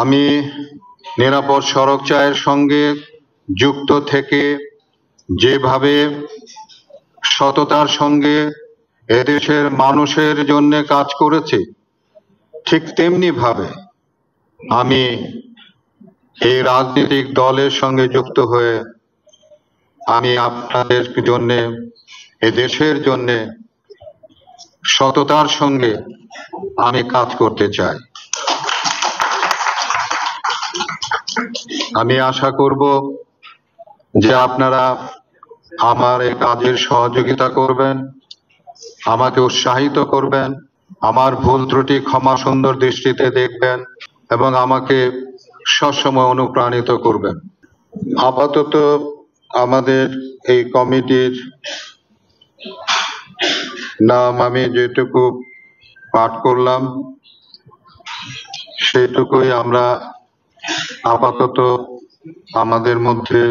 আমি নিরাপদ সড়ক চায়ের সঙ্গে যুক্ত থেকে যেভাবে সততার সঙ্গে এদেশের মানুষের জন্য কাজ করেছি, ঠিক তেমনি ভাবে আমি এই রাজনৈতিক দলের সঙ্গে যুক্ত হয়ে আমি আপনাদের জন্য, এদেশের জন্য সততার সঙ্গে আমি কাজ করতে চাই। আমি আশা করব যে আপনারা আমার এই কাজের সহযোগিতা করবেন, আমাকে উৎসাহিত করবেন, আমার ভুল ত্রুটি ক্ষমা সুন্দর দৃষ্টিতে দেখবেন এবং আমাকে সবসময় অনুপ্রাণিত করবেন। আপাতত আমাদের এই কমিটির নাম আমি যেটুকু পাঠ করলাম সেটুকুই আমরা আপাতত আমাদের মধ্যে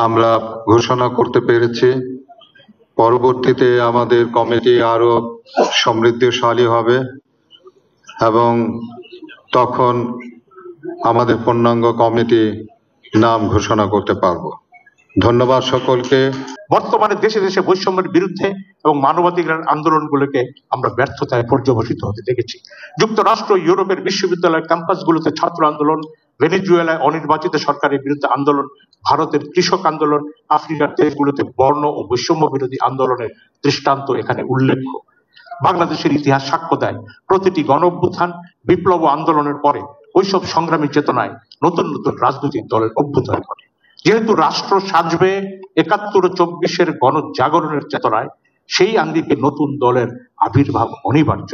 আমরা ঘোষণা করতে পেরেছি। পরবর্তীতে আমাদের কমিটি আরো সমৃদ্ধশালী হবে এবং তখন আমাদের পূর্ণাঙ্গ কমিটি নাম ঘোষণা করতে পারবো। ধন্যবাদ সকলকে। বর্তমানে দেশে দেশে বৈষম্যের বিরুদ্ধে এবং মানবাধিকার আন্দোলনগুলোকে আমরা ব্যর্থতায় পর্যবসিত হতে দেখেছি। যুক্তরাষ্ট্র, ইউরোপের বিশ্ববিদ্যালয় ক্যাম্পাসগুলোতে ছাত্র আন্দোলন, ভেনেজুয়েলায় অনির্বাচিত সরকারের বিরুদ্ধে আন্দোলন, ভারতের কৃষক আন্দোলন, আফ্রিকার দেশগুলোতে বর্ণ ও বৈষম্য বিরোধী আন্দোলনের দৃষ্টান্ত এখানে উল্লেখ্য। বাংলাদেশের ইতিহাস সাক্ষ্য দেয়, প্রতিটি গণ অভ্যুত্থান, বিপ্লব আন্দোলনের পরে ওইসব সংগ্রামী চেতনায় নতুন নতুন রাজনৈতিক দলের অভ্যুদয় ঘটে। যেহেতু রাষ্ট্র সাজবে ৭১ ও ২৪-এর গণজাগরণের চেতনায়, সেই আঙ্গিকে নতুন দলের আবির্ভাব অনিবার্য।